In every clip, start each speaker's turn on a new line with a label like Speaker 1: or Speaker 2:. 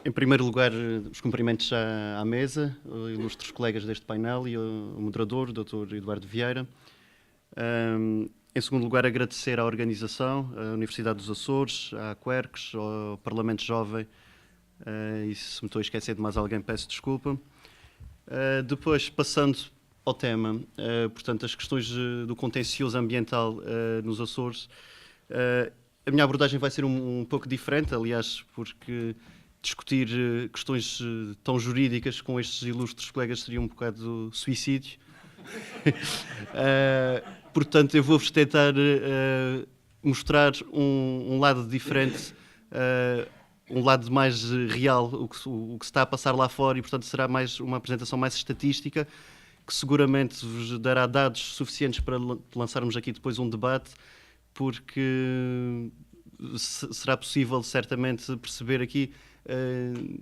Speaker 1: Em primeiro lugar, os cumprimentos à mesa, ilustres colegas deste painel e ao moderador, o Dr. Eduardo Vieira. Em segundo lugar, agradecer à organização, à Universidade dos Açores, à Quercus, ao Parlamento Jovem, e se me estou a esquecer de mais alguém, peço desculpa. Depois, passando ao tema, portanto, as questões do contencioso ambiental nos Açores, a minha abordagem vai ser um pouco diferente, aliás, porque discutir questões tão jurídicas com estes ilustres colegas seria um bocado suicídio. Portanto, eu vou-vos tentar mostrar um lado diferente, um lado mais real, o que se está a passar lá fora, e portanto será mais uma apresentação mais estatística, que seguramente vos dará dados suficientes para lançarmos aqui depois um debate, porque será possível certamente perceber aqui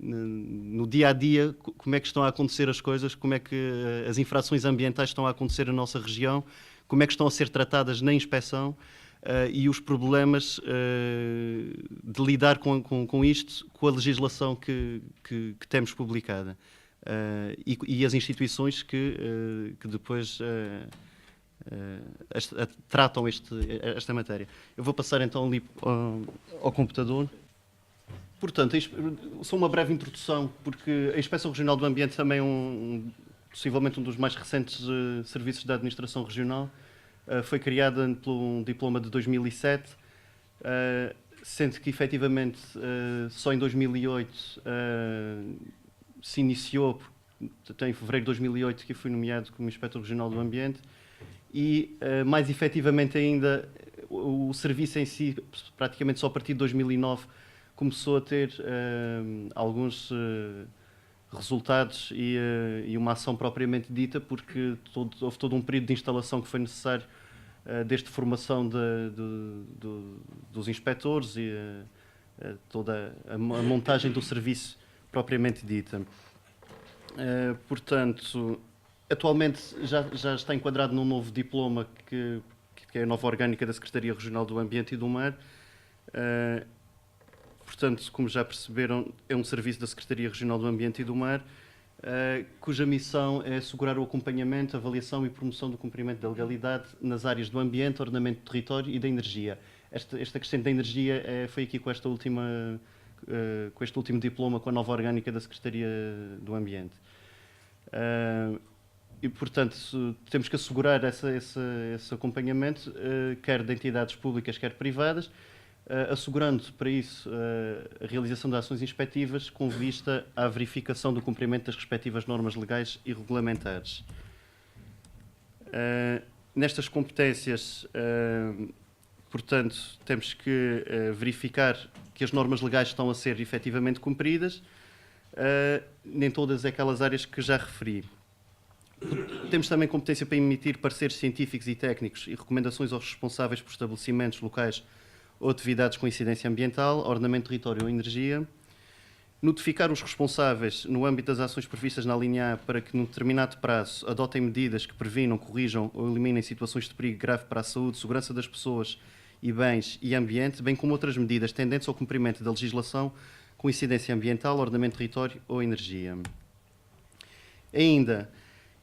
Speaker 1: no dia a dia como é que estão a acontecer as coisas, como é que as infrações ambientais estão a acontecer na nossa região, como é que estão a ser tratadas na inspeção e os problemas de lidar com isto, com a legislação que temos publicada e as instituições que depois tratam esta matéria. Eu vou passar então ali ao computador. Portanto, só uma breve introdução, porque a Inspeção Regional do Ambiente também é possivelmente um dos mais recentes serviços da Administração Regional. Foi criada pelo um diploma de 2007, sendo que efetivamente só em 2008 se iniciou, em fevereiro de 2008 que eu fui nomeado como Inspetor Regional do Ambiente, e mais efetivamente ainda o serviço em si, praticamente só a partir de 2009, começou a ter alguns resultados e uma ação propriamente dita, porque houve todo um período de instalação que foi necessário, desde formação dos inspectores e toda a montagem do serviço propriamente dita. Portanto, atualmente já está enquadrado num novo diploma que é a nova orgânica da Secretaria Regional do Ambiente e do Mar. Portanto, como já perceberam, é um serviço da Secretaria Regional do Ambiente e do Mar, cuja missão é assegurar o acompanhamento, avaliação e promoção do cumprimento da legalidade nas áreas do ambiente, ordenamento do território e da energia. Esta questão da energia foi aqui com este último diploma, com a nova orgânica da Secretaria do Ambiente. E, portanto, temos que assegurar esse acompanhamento, quer de entidades públicas, quer privadas, assegurando para isso a realização de ações inspectivas com vista à verificação do cumprimento das respectivas normas legais e regulamentares. Nestas competências, portanto, temos que verificar que as normas legais estão a ser efetivamente cumpridas, nem todas aquelas áreas que já referi. Temos também competência para emitir pareceres científicos e técnicos e recomendações aos responsáveis por estabelecimentos locais ou atividades com incidência ambiental, ordenamento, território ou energia. Notificar os responsáveis, no âmbito das ações previstas na linha A, para que, num determinado prazo, adotem medidas que previnam, corrijam ou eliminem situações de perigo grave para a saúde, segurança das pessoas e bens e ambiente, bem como outras medidas tendentes ao cumprimento da legislação com incidência ambiental, ordenamento, território ou energia. Ainda,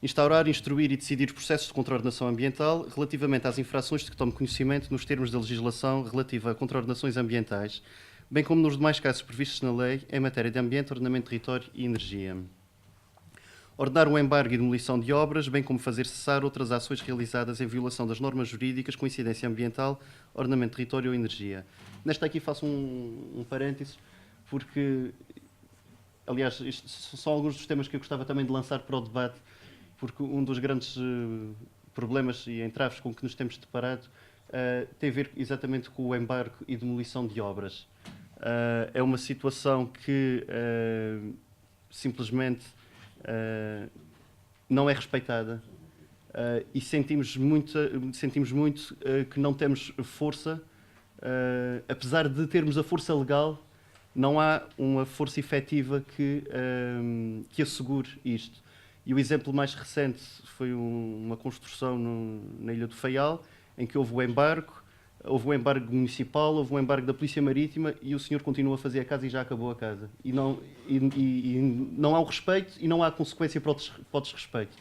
Speaker 1: instaurar, instruir e decidir os processos de contraordenação ambiental relativamente às infrações de que tome conhecimento nos termos da legislação relativa a contraordenações ambientais, bem como nos demais casos previstos na lei em matéria de ambiente, ordenamento, território e energia. Ordenar o embargo e demolição de obras, bem como fazer cessar outras ações realizadas em violação das normas jurídicas com incidência ambiental, ordenamento, território ou energia. Nesta aqui faço um parênteses, porque, aliás, isto são alguns dos temas que eu gostava também de lançar para o debate, porque um dos grandes problemas e entraves com que nos temos deparado tem a ver exatamente com o embargo e demolição de obras. É uma situação que simplesmente não é respeitada e sentimos muito que não temos força, apesar de termos a força legal, não há uma força efetiva que assegure isto. E o exemplo mais recente foi uma construção na Ilha do Faial, em que houve o embargo, houve um embargo municipal, houve um embargo da Polícia Marítima e o senhor continua a fazer a casa e já acabou a casa. E não há o respeito e não há consequência para o desrespeito.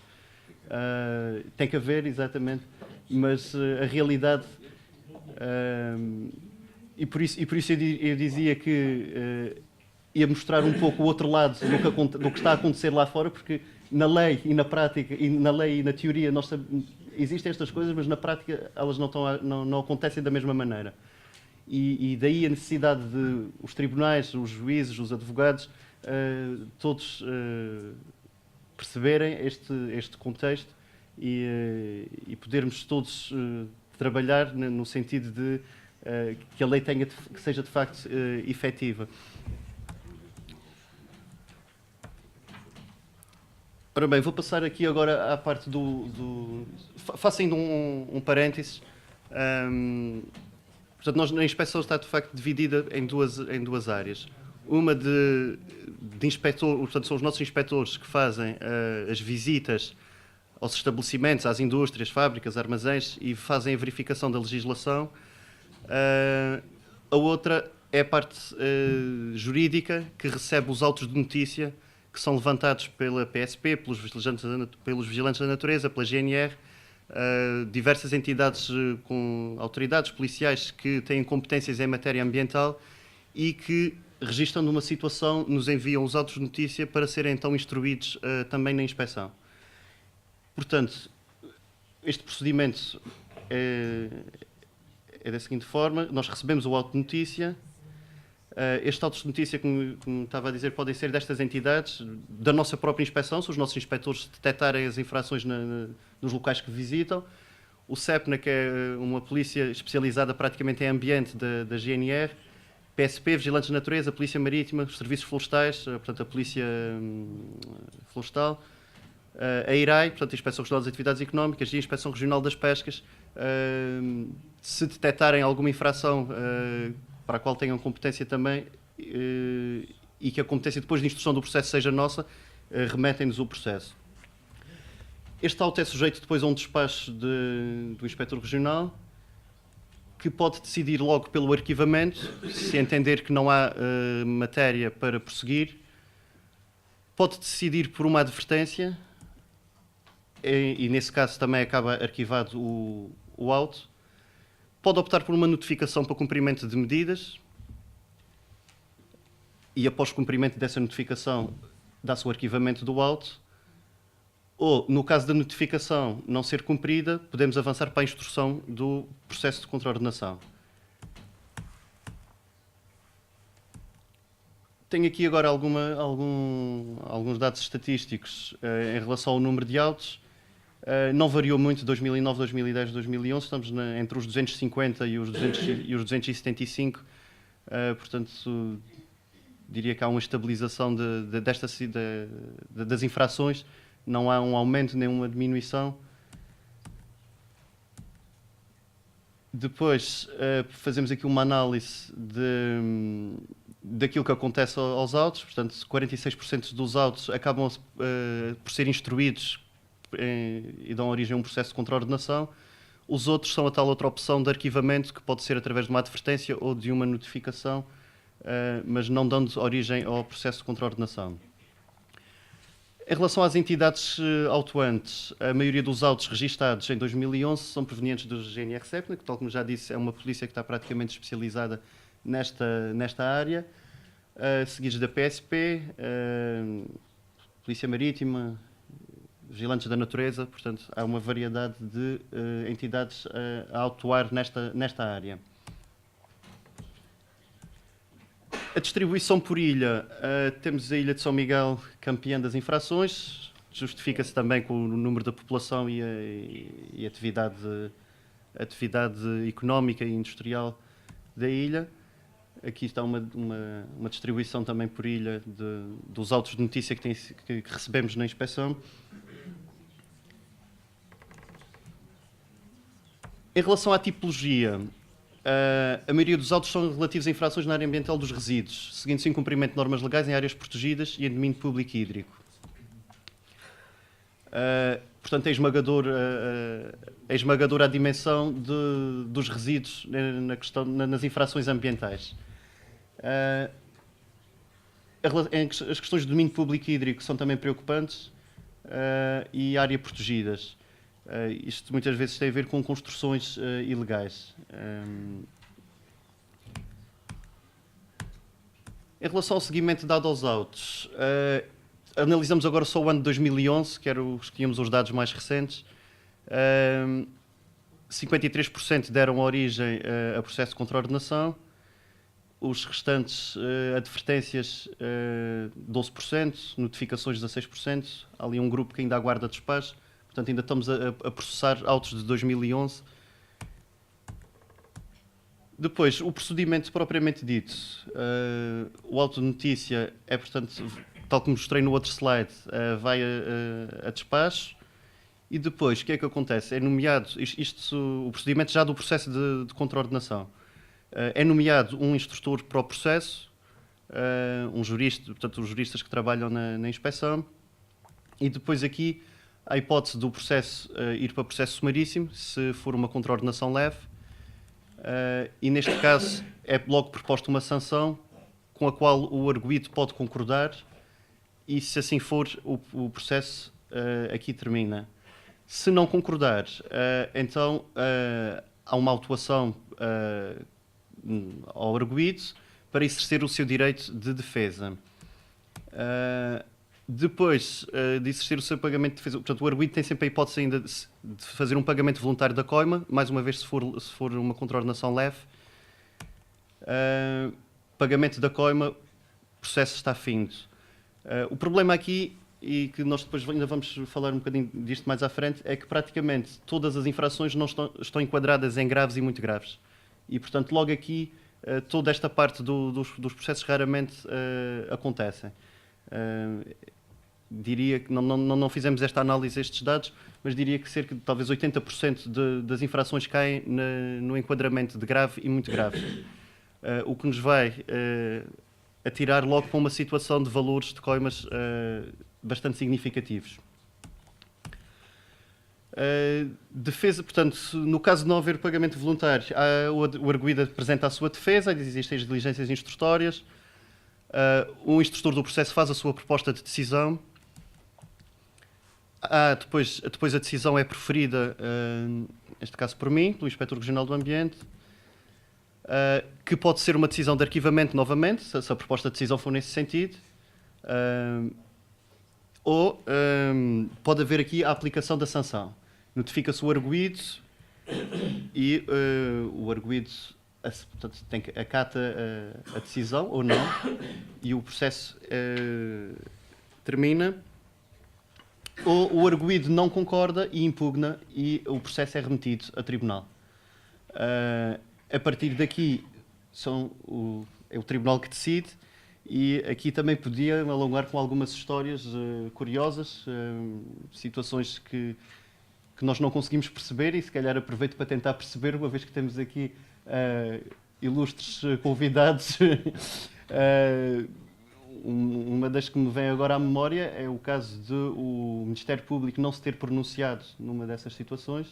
Speaker 1: Tem que haver, exatamente, mas a realidade... E por isso eu dizia que ia mostrar um pouco o outro lado do que está a acontecer lá fora, porque na lei e na prática, e na lei e na teoria, existem estas coisas, mas na prática elas não acontecem da mesma maneira. E daí a necessidade de os tribunais, os juízes, os advogados, todos perceberem este contexto e podermos todos trabalhar no sentido de que a lei que seja de facto efetiva. Ora bem, vou passar aqui agora à parte faço ainda um parênteses. Portanto, a inspeção está de facto dividida em duas áreas. Uma de inspector, portanto, são os nossos inspectores que fazem as visitas aos estabelecimentos, às indústrias, fábricas, armazéns e fazem a verificação da legislação. A outra é a parte jurídica, que recebe os autos de notícia que são levantados pela PSP, pelos vigilantes da natureza, pela GNR, diversas entidades com autoridades policiais que têm competências em matéria ambiental e que, registrando uma situação, nos enviam os autos de notícia para serem então instruídos também na inspeção. Portanto, este procedimento é da seguinte forma: nós recebemos o auto de notícia. Estes autos de notícia, como estava a dizer, podem ser destas entidades, da nossa própria inspeção, se os nossos inspectores detectarem as infrações nos locais que visitam. O CEPNA, que é uma polícia especializada praticamente em ambiente da GNR, PSP, Vigilantes da Natureza, Polícia Marítima, os Serviços Florestais, portanto a Polícia Florestal, a IRAI, portanto a Inspeção Regional das Atividades Económicas e a Inspeção Regional das Pescas. Se detectarem alguma infração para a qual tenham competência também e que a competência depois de instrução do processo seja nossa, remetem-nos o processo. Este auto é sujeito depois a um despacho do Inspetor Regional, que pode decidir logo pelo arquivamento, se entender que não há matéria para prosseguir. Pode decidir por uma advertência, e nesse caso também acaba arquivado o auto. Pode optar por uma notificação para cumprimento de medidas e, após cumprimento dessa notificação, dá-se o arquivamento do auto. Ou, no caso da notificação não ser cumprida, podemos avançar para a instrução do processo de contraordenação. Tenho aqui agora alguns dados estatísticos em relação ao número de autos. Não variou muito de 2009, 2010, 2011, estamos entre os 250 e os 275, portanto, diria que há uma estabilização das infrações, não há um aumento nem uma diminuição. Depois, fazemos aqui uma análise daquilo que acontece aos autos, portanto, 46% dos autos acabam por ser instruídos e dão origem a um processo de contraordenação. Os outros são a tal outra opção de arquivamento, que pode ser através de uma advertência ou de uma notificação, mas não dando origem ao processo de contraordenação. Em relação às entidades autuantes, a maioria dos autos registados em 2011 são provenientes do GNR-CEPNA, que, tal como já disse, é uma polícia que está praticamente especializada nesta área, seguidos da PSP, Polícia Marítima, Vigilantes da Natureza. Portanto, há uma variedade de entidades a atuar nesta área. A distribuição por ilha, temos a Ilha de São Miguel campeã das infrações, justifica-se também com o número da população e atividade económica e industrial da ilha. Aqui está uma distribuição também por ilha dos autos de notícia que recebemos na inspeção. Em relação à tipologia, a maioria dos autos são relativos a infrações na área ambiental dos resíduos, seguindo-se o incumprimento de normas legais em áreas protegidas e em domínio público e hídrico. portanto, é esmagadora a dimensão dos resíduos nas infrações ambientais. As questões de domínio público e hídrico são também preocupantes e áreas protegidas. Isto muitas vezes tem a ver com construções ilegais. Em relação ao seguimento dado aos autos, analisamos agora só o ano de 2011, que escolhemos os dados mais recentes. 53% deram origem a processo de contraordenação. Os restantes advertências, 12%, notificações, 16%. Há ali um grupo que ainda aguarda despacho. Portanto, ainda estamos a processar autos de 2011. Depois, o procedimento propriamente dito. O auto de notícia é, portanto, tal como mostrei no outro slide, vai a despacho. E depois, o que é que acontece? É nomeado, o procedimento já do processo de contraordenação. É nomeado um instrutor para o processo, um jurista, portanto, os juristas que trabalham na inspeção. E depois aqui, a hipótese do processo ir para processo sumaríssimo, se for uma contraordenação leve. E neste caso, é logo proposta uma sanção com a qual o arguido pode concordar e, se assim for, o processo aqui termina. Se não concordar, então há uma autuação ao arguido para exercer o seu direito de defesa. Depois de exercer o seu pagamento de defesa, portanto, o arguido tem sempre a hipótese ainda de fazer um pagamento voluntário da coima, mais uma vez se for uma contraordenação leve. Pagamento da coima, o processo está findo. O problema aqui, e que nós depois ainda vamos falar um bocadinho disto mais à frente, é que praticamente todas as infrações não estão enquadradas em graves e muito graves. E, portanto, logo aqui, toda esta parte dos processos raramente acontecem. Diria que não fizemos esta análise, estes dados, mas diria que cerca de talvez 80% das infrações caem no enquadramento de grave e muito grave. O que nos vai atirar logo para uma situação de valores de coimas bastante significativos. Defesa, portanto, no caso de não haver pagamento voluntário, o arguido apresenta a sua defesa, existem as diligências instrutórias, o instrutor do processo faz a sua proposta de decisão, depois a decisão é proferida, neste caso por mim, pelo Inspetor Regional do Ambiente, que pode ser uma decisão de arquivamento novamente, se a proposta de decisão for nesse sentido, ou pode haver aqui a aplicação da sanção. Notifica-se o arguido e o arguido portanto, acata a decisão ou não e o processo termina. Ou o arguido não concorda e impugna e o processo é remetido a tribunal. A partir daqui é o tribunal que decide. E aqui também podia alongar com algumas histórias curiosas, situações que nós não conseguimos perceber e se calhar aproveito para tentar perceber, uma vez que temos aqui ilustres convidados. Uma das que me vem agora à memória é o caso de o Ministério Público não se ter pronunciado numa dessas situações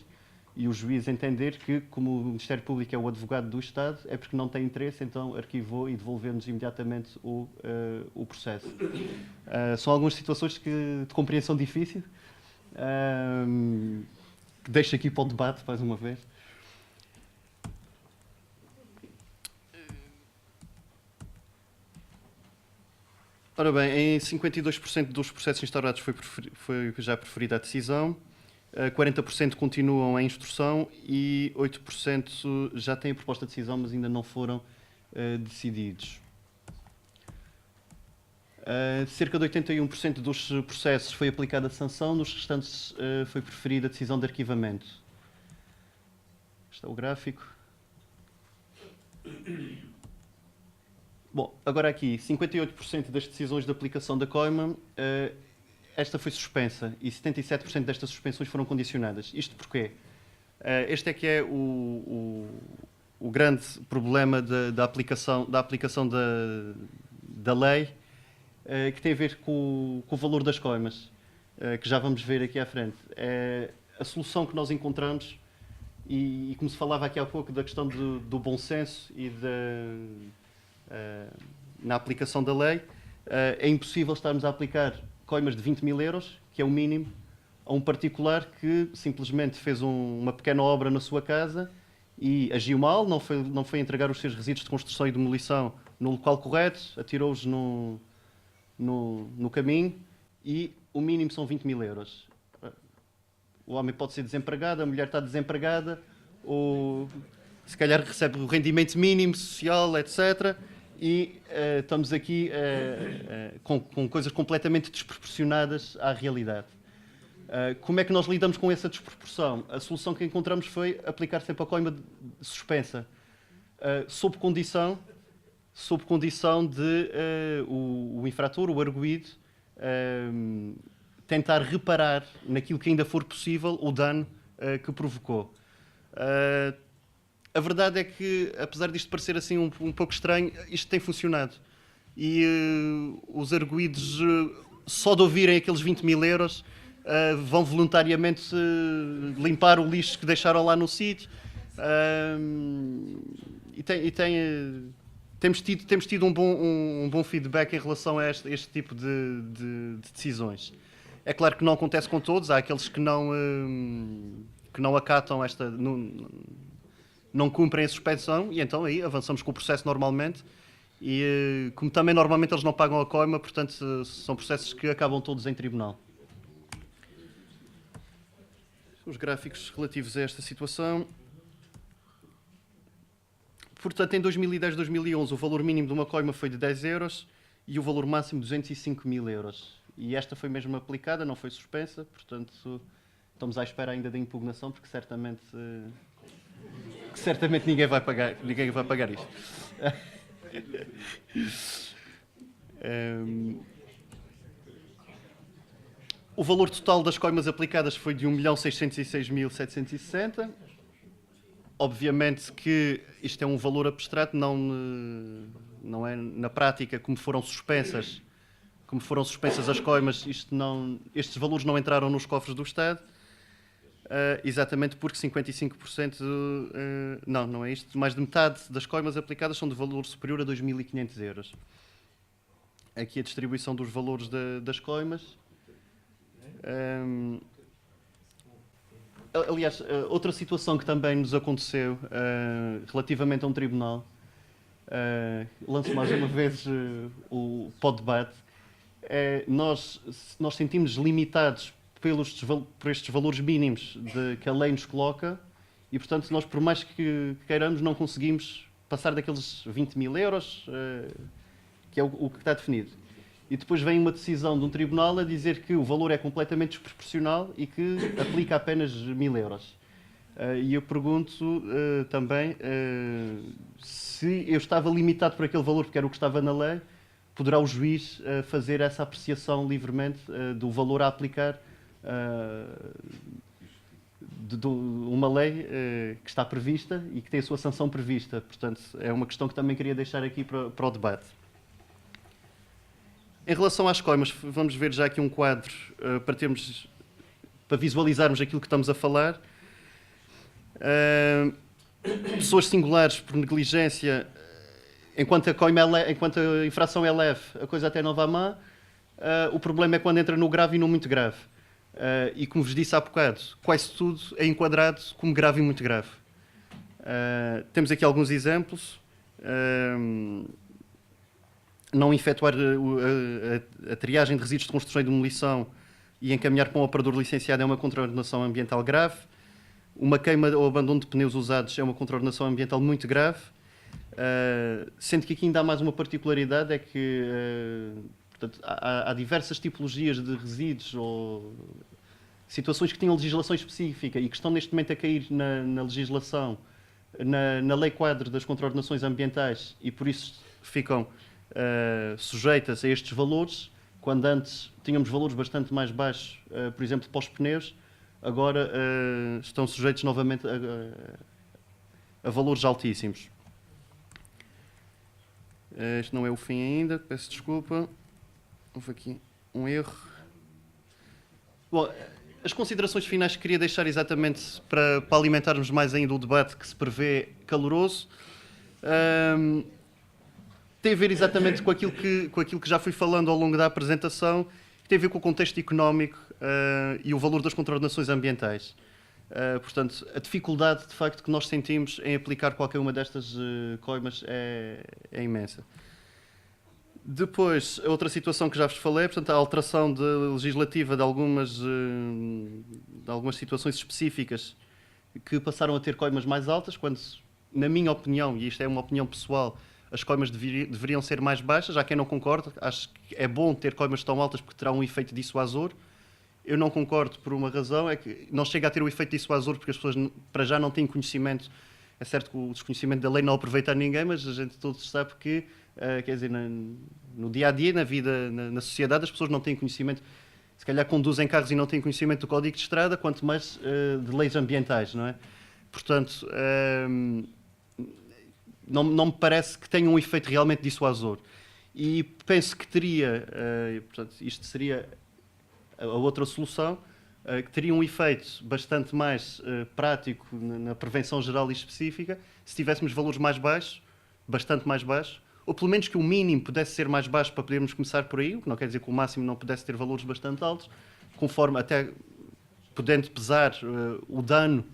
Speaker 1: e o juiz entender que, como o Ministério Público é o advogado do Estado, é porque não tem interesse, então arquivou e devolveu-nos imediatamente o processo. São algumas situações de compreensão difícil, que deixo aqui para o debate, mais uma vez. Ora bem, em 52% dos processos instaurados foi já preferida a decisão, 40% continuam em instrução e 8% já têm a proposta de decisão, mas ainda não foram decididos. Cerca de 81% dos processos foi aplicada a sanção, nos restantes foi preferida a decisão de arquivamento. Este é o gráfico. Bom, agora aqui, 58% das decisões de aplicação da coima, esta foi suspensa e 77% destas suspensões foram condicionadas. Isto porquê? Este é que é o grande problema da aplicação da lei, que tem a ver com o valor das coimas. que já vamos ver aqui à frente. A solução que nós encontramos, e como se falava aqui há pouco da questão do bom senso e na aplicação da lei, é impossível estarmos a aplicar coimas de 20 mil euros, que é o mínimo, a um particular que simplesmente fez uma pequena obra na sua casa e agiu mal, não foi entregar os seus resíduos de construção e demolição no local correto, atirou-os no caminho e o mínimo são 20 mil euros. O homem pode ser desempregado, a mulher está desempregada, ou se calhar recebe o rendimento mínimo social, etc. E estamos aqui com coisas completamente desproporcionadas à realidade. Como é que nós lidamos com essa desproporção? A solução que encontramos foi aplicar sempre a coima suspensa, sob condição de o infrator, o arguido, tentar reparar naquilo que ainda for possível o dano que provocou. A verdade é que, apesar disto parecer assim um pouco estranho, isto tem funcionado. E os arguidos, só de ouvirem aqueles 20 mil euros, vão voluntariamente limpar o lixo que deixaram lá no sítio. Temos tido um bom feedback em relação a este tipo de decisões. É claro que não acontece com todos, há aqueles que não acatam não cumprem a suspensão, e então aí avançamos com o processo normalmente. E como também normalmente eles não pagam a coima, portanto são processos que acabam todos em tribunal. Os gráficos relativos a esta situação. Portanto, em 2010 2011 o valor mínimo de uma coima foi de 10 euros e o valor máximo de 205 mil euros. E esta foi mesmo aplicada, não foi suspensa, portanto estamos à espera ainda da impugnação, porque certamente ninguém vai pagar isto. O valor total das coimas aplicadas foi de 1.606.760. Obviamente que isto é um valor abstrato, não é na prática como foram suspensas as coimas, estes valores não entraram nos cofres do Estado, exatamente porque 55%, não é isto, mais de metade das coimas aplicadas são de valor superior a 2.500 euros. Aqui a distribuição dos valores das coimas. Aliás, outra situação que também nos aconteceu relativamente a um tribunal, lanço mais uma vez para o debate, nós sentimos limitados por estes valores mínimos que a lei nos coloca e, portanto, nós, por mais que queiramos, não conseguimos passar daqueles 20 mil euros, que é o que está definido. E depois vem uma decisão de um tribunal a dizer que o valor é completamente desproporcional e que aplica apenas 1.000 euros. E eu pergunto também se eu estava limitado por aquele valor, porque era o que estava na lei, poderá o juiz fazer essa apreciação livremente do valor a aplicar de uma lei que está prevista e que tem a sua sanção prevista. Portanto, é uma questão que também queria deixar aqui para o debate. Em relação às coimas, vamos ver já aqui um quadro para visualizarmos aquilo que estamos a falar. Pessoas singulares por negligência, enquanto a infração é leve, a coisa até não vai má. O problema é quando entra no grave e no muito grave. E como vos disse há bocado, quase tudo é enquadrado como grave e muito grave. Temos aqui alguns exemplos. Não efetuar a triagem de resíduos de construção e demolição e encaminhar para um operador licenciado é uma contraordenação ambiental grave. Uma queima ou abandono de pneus usados é uma contraordenação ambiental muito grave. Sendo que aqui ainda há mais uma particularidade, é que portanto, há diversas tipologias de resíduos ou situações que tinham legislação específica e que estão neste momento a cair na legislação, na lei quadro das contraordenações ambientais, e por isso ficam sujeitas a estes valores, quando antes tínhamos valores bastante mais baixos, por exemplo, para os pneus, agora estão sujeitos novamente a valores altíssimos. Este não é o fim ainda, peço desculpa. Houve aqui um erro. Bom, as considerações finais que queria deixar exatamente para alimentarmos mais ainda o debate que se prevê caloroso, tem a ver exatamente com aquilo que já fui falando ao longo da apresentação, que tem a ver com o contexto económico e o valor das contraordenações ambientais. Portanto, a dificuldade, de facto, que nós sentimos em aplicar qualquer uma destas coimas é imensa. Depois, a outra situação que já vos falei, portanto, a alteração legislativa de algumas situações específicas que passaram a ter coimas mais altas, quando, na minha opinião, e isto é uma opinião pessoal, as coimas deveriam ser mais baixas. Há quem não concorde, acho que é bom ter coimas tão altas porque terá um efeito dissuasor. Eu não concordo por uma razão, é que não chega a ter o efeito dissuasor porque as pessoas para já não têm conhecimento. É certo que o desconhecimento da lei não aproveita a ninguém, mas a gente todos sabe que, quer dizer, no dia-a-dia, na vida, na sociedade, as pessoas não têm conhecimento. Se calhar conduzem carros e não têm conhecimento do Código de Estrada, quanto mais de leis ambientais, não é? Portanto, não me parece que tenha um efeito realmente dissuasor. E penso que teria, portanto, isto seria a outra solução, que teria um efeito bastante mais prático na prevenção geral e específica, se tivéssemos valores mais baixos, bastante mais baixos, ou pelo menos que o mínimo pudesse ser mais baixo para podermos começar por aí, o que não quer dizer que o máximo não pudesse ter valores bastante altos, conforme até podendo pesar o dano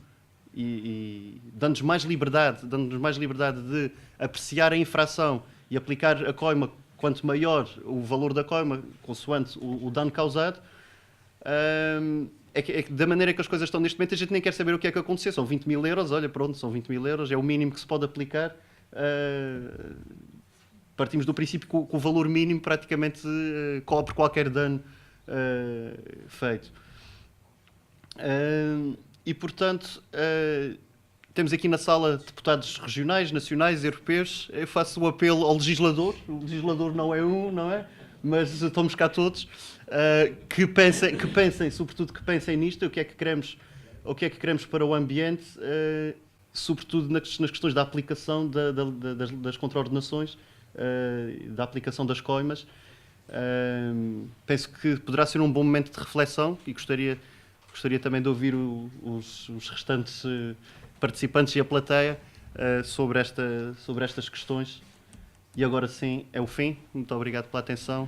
Speaker 1: e dando-nos mais liberdade de apreciar a infração e aplicar a coima quanto maior o valor da coima, consoante o dano causado. É que da maneira que as coisas estão neste momento, a gente nem quer saber o que é que aconteceu. São 20 mil euros, olha, pronto, são 20 mil euros, é o mínimo que se pode aplicar. Partimos do princípio que o valor mínimo praticamente cobre qualquer dano feito. E, portanto, temos aqui na sala deputados regionais, nacionais, europeus. Eu faço o apelo ao legislador. O legislador não é um, não é? Mas estamos cá todos. Que pensem, sobretudo que pensem nisto, o que é que queremos para o ambiente, sobretudo nas questões da aplicação das contraordenações, da aplicação das coimas. Penso que poderá ser um bom momento de reflexão e gostaria também de ouvir os restantes participantes e a plateia sobre estas questões. E agora sim, é o fim. Muito obrigado pela atenção.